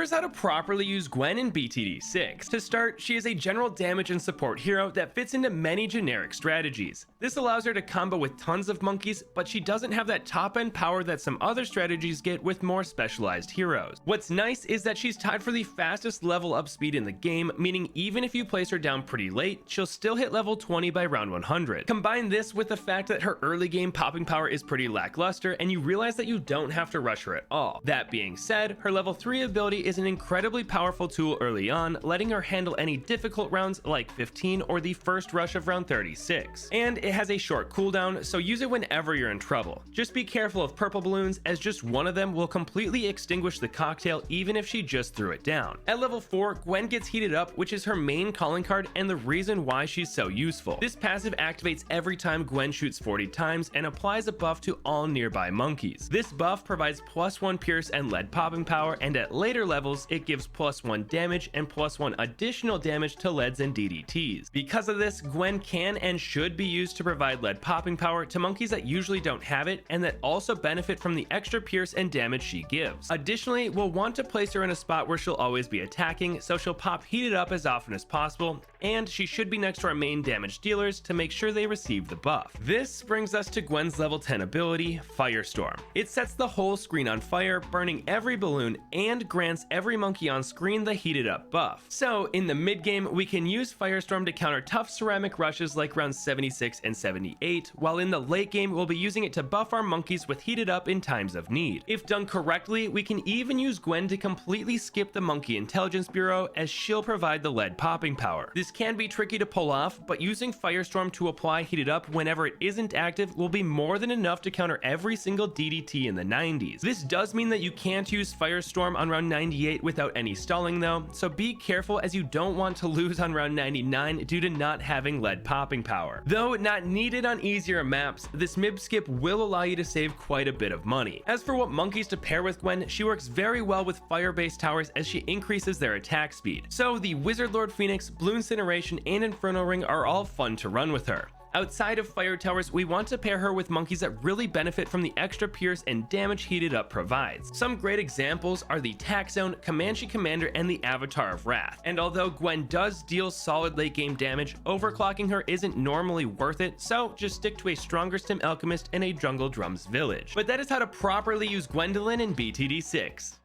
here's how to properly use Gwen in BTD6. To start, she is a general damage and support hero that fits into many generic strategies. This allows her to combo with tons of monkeys, but she doesn't have that top-end power that some other strategies get with more specialized heroes. What's nice is that she's tied for the fastest level up speed in the game, meaning even if you place her down pretty late, she'll still hit level 20 by round 100. Combine this with the fact that her early game popping power is pretty lackluster, and you realize that you don't have to rush her at all. That being said, her level 3 ability is an incredibly powerful tool early on, letting her handle any difficult rounds like 15 or the first rush of round 36. And it has a short cooldown, so use it whenever you're in trouble. Just be careful of purple balloons, as just one of them will completely extinguish the cocktail even if she just threw it down. At level 4, Gwen gets heated up, which is her main calling card and the reason why she's so useful. This passive activates every time Gwen shoots 40 times and applies a buff to all nearby monkeys. This buff provides +1 pierce and lead popping power, and at later levels it gives +1 damage and +1 additional damage to leads and DDTs. Because of this, Gwen can and should be used to provide lead popping power to monkeys that usually don't have it and that also benefit from the extra pierce and damage she gives. Additionally, we'll want to place her in a spot where she'll always be attacking, so she'll pop heated up as often as possible, and she should be next to our main damage dealers to make sure they receive the buff. This brings us to Gwen's level 10 ability, Firestorm. It sets the whole screen on fire, burning every balloon, and grants every monkey on screen the heated up buff. So in the mid game, we can use Firestorm to counter tough ceramic rushes like rounds 76 and 78, while in the late game, we'll be using it to buff our monkeys with heated up in times of need. If done correctly, we can even use Gwen to completely skip the Monkey Intelligence Bureau, as she'll provide the lead popping power. This can be tricky to pull off, but using Firestorm to apply heated up whenever it isn't active will be more than enough to counter every single DDT in the 90s. This does mean that you can't use Firestorm on round 98 without any stalling though, so be careful as you don't want to lose on round 99 due to not having lead popping power. Though not needed on easier maps, this mib skip will allow you to save quite a bit of money. As for what monkeys to pair with Gwen, she works very well with fire-based towers as she increases their attack speed. So the Wizard Lord Phoenix, Blue Incineration, and Inferno Ring are all fun to run with her. Outside of fire towers, we want to pair her with monkeys that really benefit from the extra pierce and damage heated up provides. Some great examples are the Tax Zone, Comanche Commander, and the Avatar of Wrath. And although Gwen does deal solid late game damage, overclocking her isn't normally worth it, so just stick to a stronger stim alchemist and a jungle drums village. But that is how to properly use Gwendolin in BTD6.